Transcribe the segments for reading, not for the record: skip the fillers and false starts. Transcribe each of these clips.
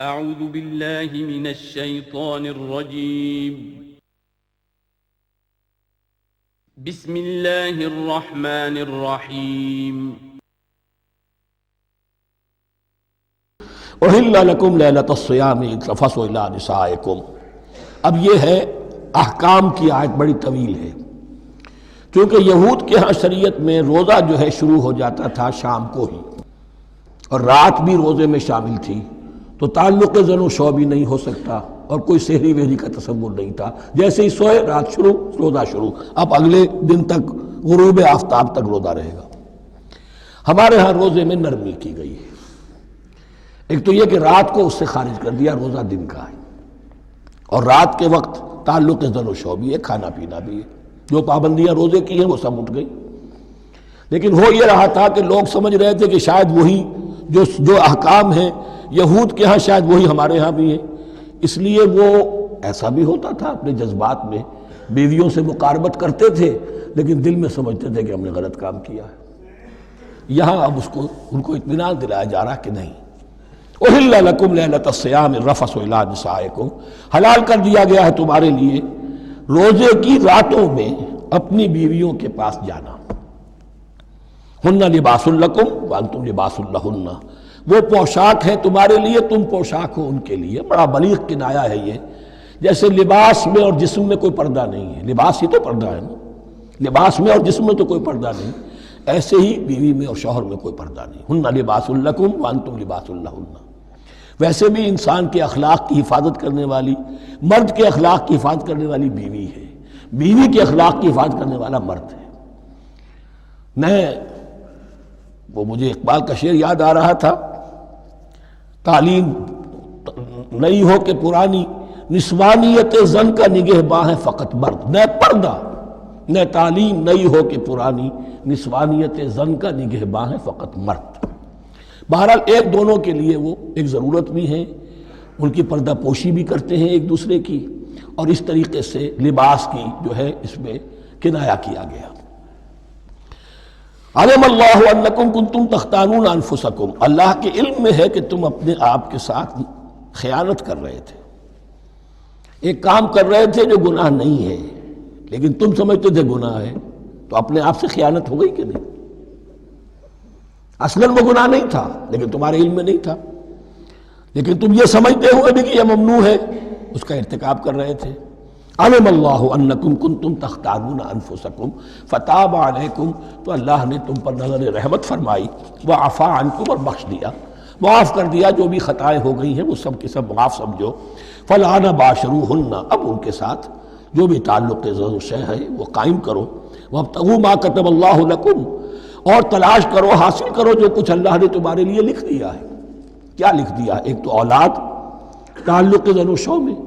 اعوذ باللہ من الشیطان الرجیم بسم اللہ الرحمن الرحیم احل لکم لیلۃ الصیام الرفث الی نسائکم۔ اب یہ ہے احکام کی آیت، بڑی طویل ہے، چونکہ یہود کے ہاں شریعت میں روزہ جو ہے شروع ہو جاتا تھا شام کو ہی، اور رات بھی روزے میں شامل تھی، تو تعلق زن و شو بھی نہیں ہو سکتا، اور کوئی سحری وحری کا تصور نہیں تھا۔ جیسے ہی سوئے رات شروع، روزہ شروع، اب اگلے دن تک غروب آفتاب تک روزہ رہے گا۔ ہمارے ہاں روزے میں نرمی کی گئی ہے، ایک تو یہ کہ رات کو اس سے خارج کر دیا، روزہ دن کا ہے، اور رات کے وقت تعلق زن و شو بھی ہے، کھانا پینا بھی ہے، جو پابندیاں روزے کی ہیں وہ سب اٹھ گئی۔ لیکن ہو یہ رہا تھا کہ لوگ سمجھ رہے تھے کہ شاید وہی جو احکام ہیں یہود کے ہاں شاید وہی ہمارے ہاں بھی ہیں، اس لیے وہ ایسا بھی ہوتا تھا اپنے جذبات میں بیویوں سے مقاربت کرتے تھے، لیکن دل میں سمجھتے تھے کہ ہم نے غلط کام کیا ہے۔ یہاں اب ان کو اطمینان دلایا جا رہا کہ نہیں، احل لکم لیلۃ الصیام الرفث الی نسائکم، حلال کر دیا گیا ہے تمہارے لیے روزے کی راتوں میں اپنی بیویوں کے پاس جانا۔ ہن لباس لکم وانتم لباس لہن، وہ پوشاک ہے تمہارے لیے، تم پوشاک ہو ان کے لیے۔ بڑا بلیغ کنایا ہے یہ، جیسے لباس میں اور جسم میں کوئی پردہ نہیں ہے، لباس ہی تو پردہ ہے نا، لباس میں اور جسم میں تو کوئی پردہ نہیں، ایسے ہی بیوی میں اور شوہر میں کوئی پردہ نہیں۔ ہن لباس لکم وانتم لباس لہن۔ ویسے بھی انسان کے اخلاق کی حفاظت کرنے والی، مرد کے اخلاق کی حفاظت کرنے والی بیوی ہے، بیوی کے اخلاق کی حفاظت کرنے والا مرد ہے۔ وہ مجھے اقبال کا شعر یاد آ رہا تھا، تعلیم نئی ہو کہ پرانی، نسوانیت زن کا نگہباں ہے فقط مرد۔ نہ پردہ نہ تعلیم نئی ہو کہ پرانی، نسوانیت زن کا نگہباں ہے فقط مرد۔ بہرحال ایک دونوں کے لیے وہ ایک ضرورت بھی ہے، ان کی پردہ پوشی بھی کرتے ہیں ایک دوسرے کی، اور اس طریقے سے لباس کی جو ہے اس میں کنایا کیا گیا۔ علم اللہ انکم کنتم تختانون انفسکم، اللہ کے علم میں ہے کہ تم اپنے آپ کے ساتھ خیانت کر رہے تھے، ایک کام کر رہے تھے جو گناہ نہیں ہے، لیکن تم سمجھتے تھے گناہ ہے، تو اپنے آپ سے خیانت ہو گئی کہ نہیں؟ اصلاً وہ گناہ نہیں تھا لیکن تمہارے علم میں نہیں تھا، لیکن تم یہ سمجھتے ہوئے بھی کہ یہ ممنوع ہے، اس کا ارتکاب کر رہے تھے۔ علم اللہ انکم کنتم تختانون انفسکم فتاب علیکم، تو اللہ نے تم پر نظر رحمت فرمائی، وعفا عنکم، اور بخش دیا، معاف کر دیا، جو بھی خطائیں ہو گئی ہیں وہ سب کے سب معاف سمجھو۔ فالآن باشروہن، اب ان کے ساتھ جو بھی تعلق زن و شے ہے وہ قائم کرو۔ وابتغوا ما کتب اللہ لکم، اور تلاش کرو، حاصل کرو جو کچھ اللہ نے تمہارے لیے لکھ دیا ہے۔ کیا لکھ دیا؟ ایک تو اولاد، تعلق زن و شو میں،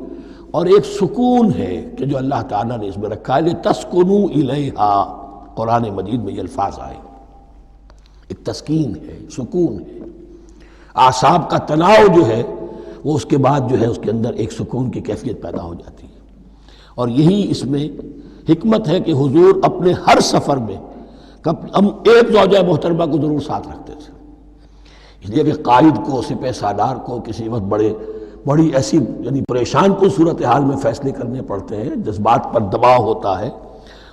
اور ایک سکون ہے کہ جو اللہ تعالیٰ نے اس میں رکھا ہے، لِتَسْكُنُوا إِلَيْهَا، قرآن مجید میں یہ الفاظ آئے، ایک تسکین ہے، سکون ہے، اعصاب کا تناؤ جو ہے وہ اس کے بعد جو ہے اس کے اندر ایک سکون کی کیفیت پیدا ہو جاتی ہے۔ اور یہی اس میں حکمت ہے کہ حضور اپنے ہر سفر میں ہم ایک زوجہ محترمہ کو ضرور ساتھ رکھتے تھے، اس لیے کہ قائد کو، سپہ سالار کو کسی وقت بڑی ایسی یعنی پریشان کن صورتحال میں فیصلے کرنے پڑتے ہیں، جذبات پر دباؤ ہوتا ہے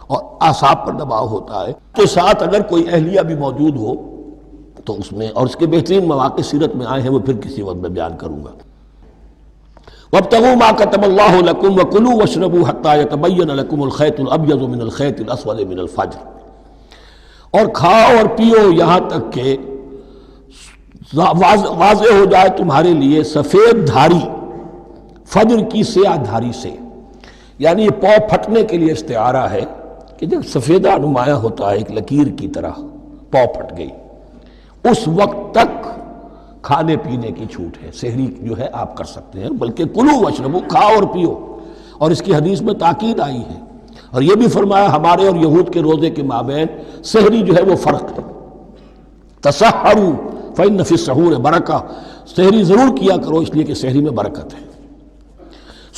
اور اعصاب پر دباؤ ہوتا ہے، تو ساتھ اگر کوئی اہلیہ بھی موجود ہو تو اس میں، اور اس کے بہترین مواقع سیرت میں آئے ہیں، وہ پھر کسی وقت میں بیان کروں گا۔ وَابْتَغُوا مَا كَتَبَ اللَّهُ لَكُمْ وَكُلُوا وَاشْرَبُوا حَتَّى يَتَبَيَّنَ لَكُمُ الْخَيْطُ الْأَبْيَضُ مِنَ الْخَيْطِ الْأَسْوَدِ مِنَ الْفَجْرِ، اور کھاؤ اور پیو یہاں تک کہ واضح ہو جائے تمہارے لیے سفید دھاری فجر کی سیاہ دھاری سے۔ یعنی یہ پاؤں پھٹنے کے لیے استعارہ ہے کہ جب سفیدہ نمایاں ہوتا ہے ایک لکیر کی طرح، پاؤں پھٹ گئی، اس وقت تک کھانے پینے کی چھوٹ ہے، سحری جو ہے آپ کر سکتے ہیں، بلکہ کلو واشربو، کھاؤ اور پیو، اور اس کی حدیث میں تاکید آئی ہے، اور یہ بھی فرمایا ہمارے اور یہود کے روزے کے مابین سحری جو ہے وہ فرق ہے۔ تسحروا فإن فی السحور برکہ، سحری ضرور کیا کرو اس لیے کہ سحری میں برکت ہے۔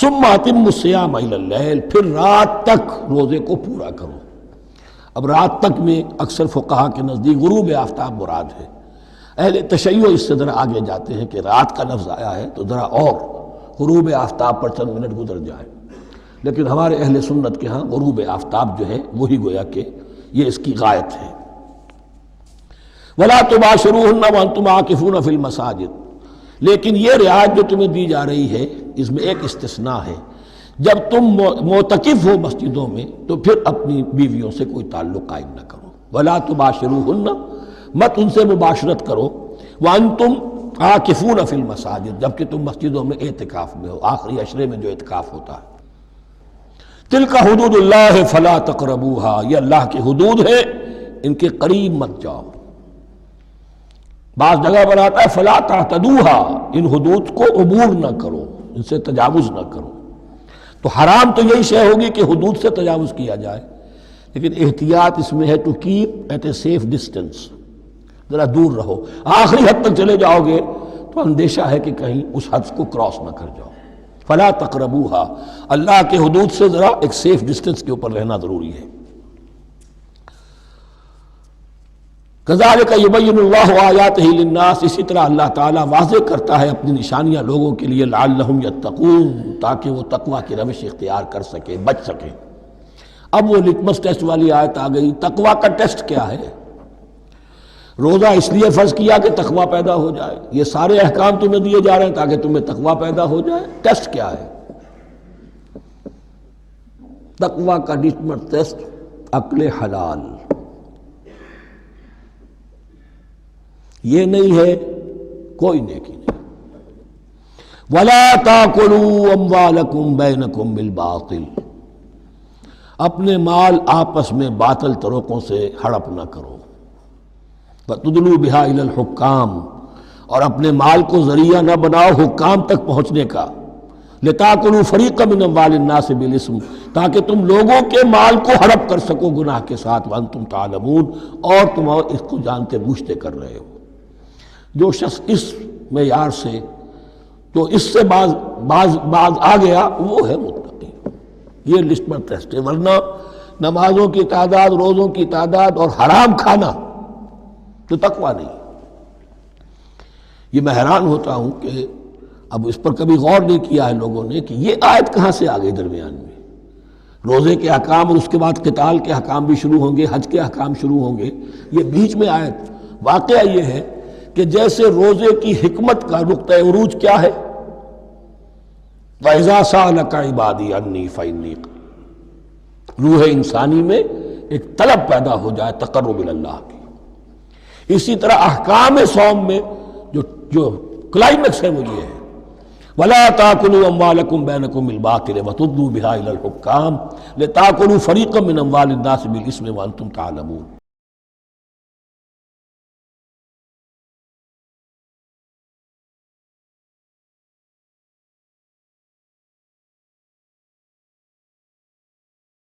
ثم اتموا الصیام الی اللیل، پھر رات تک روزے کو پورا کرو۔ اب رات تک میں اکثر فقہا کے نزدیک غروب آفتاب مراد ہے۔ اہل تشیع اس سے ذرا آگے جاتے ہیں کہ رات کا لفظ آیا ہے تو ذرا اور غروب آفتاب پر چند منٹ گزر جائے، لیکن ہمارے اہل سنت کے ہاں غروب آفتاب جو ہے وہی گویا کہ یہ اس کی غایت ہے۔ وَلَا تُبَاشِرُوهُنَّ وَأَنْتُمْ عَاكِفُونَ فِي الْمَسَاجِدِ، لیکن یہ رعایت جو تمہیں دی جا رہی ہے اس میں ایک استثناء ہے، جب تم معتکف ہو مسجدوں میں تو پھر اپنی بیویوں سے کوئی تعلق قائم نہ کرو۔ وَلَا تُبَاشِرُوهُنَّ، مت ان سے مباشرت کرو، وَأَنْتُمْ عَاكِفُونَ فِي الْمَسَاجِدِ، جبکہ تم مسجدوں میں اعتکاف میں ہو، آخری عشرے میں جو اعتکاف ہوتا ہے۔ تِلْكَ حُدُودُ اللَّهِ فَلَا تَقْرَبُوهَا، یہ اللہ کی حدود ہے، ان کے قریب مت جاؤ۔ بعض جگہ پر آتا ہے فَلَا تَعْتَدُوهَا، ان حدود کو عبور نہ کرو، ان سے تجاوز نہ کرو۔ تو حرام تو یہی شے ہوگی کہ حدود سے تجاوز کیا جائے، لیکن احتیاط اس میں ہے to keep at a safe distance, ذرا دور رہو۔ آخری حد تک چلے جاؤ گے تو اندیشہ ہے کہ کہیں اس حد کو کراس نہ کر جاؤ۔ فَلَا تَقْرَبُوهَا، اللہ کے حدود سے ذرا ایک سیف ڈسٹینس کے اوپر رہنا ضروری ہے۔ كَذَلِكَ يُبَيِّنُ اللَّهُ آيَاتِهِ لِلنَّاسِ، اسی طرح اللہ تعالیٰ واضح کرتا ہے اپنی نشانیاں لوگوں کے لیے، لعلہم یتقون، تاکہ وہ تقوی کی روش اختیار کر سکے، بچ سکے۔ اب وہ لٹمس ٹیسٹ والی آیت آ گئی، تقوی کا ٹیسٹ کیا ہے؟ روزہ اس لیے فرض کیا کہ تقوی پیدا ہو جائے، یہ سارے احکام تمہیں دیے جا رہے ہیں تاکہ تمہیں تقوی پیدا ہو جائے۔ ٹیسٹ کیا ہے؟ تقوی کا لٹمس ٹیسٹ عقل حلال، یہ نہیں ہے کوئی نیکی نہیں۔ وَلَا تَأْكُلُوا أَمْوَالَكُمْ بَيْنَكُمْ بِالْبَاطِلِ، اپنے مال آپس میں باطل طریقوں سے ہڑپ نہ کرو۔ وَتُدْلُوا بِهَا إِلَى الْحُكَّامِ، اور اپنے مال کو ذریعہ نہ بناؤ حکام تک پہنچنے کا۔ لِتَأْكُلُوا فَرِيقًا مِنْ أَمْوَالِ النَّاسِ بِالْإِثْمِ، تاکہ تم لوگوں کے مال کو ہڑپ کر سکو گناہ کے ساتھ، وَأَنْتُمْ تَعْلَمُونَ، اور تم اس کو جانتے بوجھتے کر رہے ہو۔ جو شخص اس معیار سے تو اس سے باز آ گیا وہ ہے متقی۔ یہ لسٹ پر ٹیسٹ ہے، ورنہ نمازوں کی تعداد، روزوں کی تعداد اور حرام کھانا تو تقویٰ نہیں۔ یہ میں حیران ہوتا ہوں کہ اب اس پر کبھی غور نہیں کیا ہے لوگوں نے کہ یہ آیت کہاں سے آ گئی درمیان میں۔ روزے کے احکام اور اس کے بعد قتال کے احکام بھی شروع ہوں گے، حج کے احکام شروع ہوں گے، یہ بیچ میں آیت۔ واقعہ یہ ہے کہ جیسے روزے کی حکمت کا نقطہ عروج کیا ہے، وَإِذَا سَأَلَكَ عِبَادِي عَنِّي فَإِنِّي، روح انسانی میں ایک طلب پیدا ہو جائے تقرب اللہ کی۔ اسی طرح احکام صوم میں جو کلائمیکس ہے وہ یہ ہے، وَلَا تَأْكُلُوا أَمْوَالَكُمْ بَيْنَكُمْ بِالْبَاطِلِ وَتُدْلُوا بِهَا إِلَى الْحُكَّامِ لِتَأْكُلُوا فَرِيقًا مِنْ أَمْوَالِ النَّاسِ بِالْإِثْمِ وَأَنْتُمْ تَعْلَمُونَ۔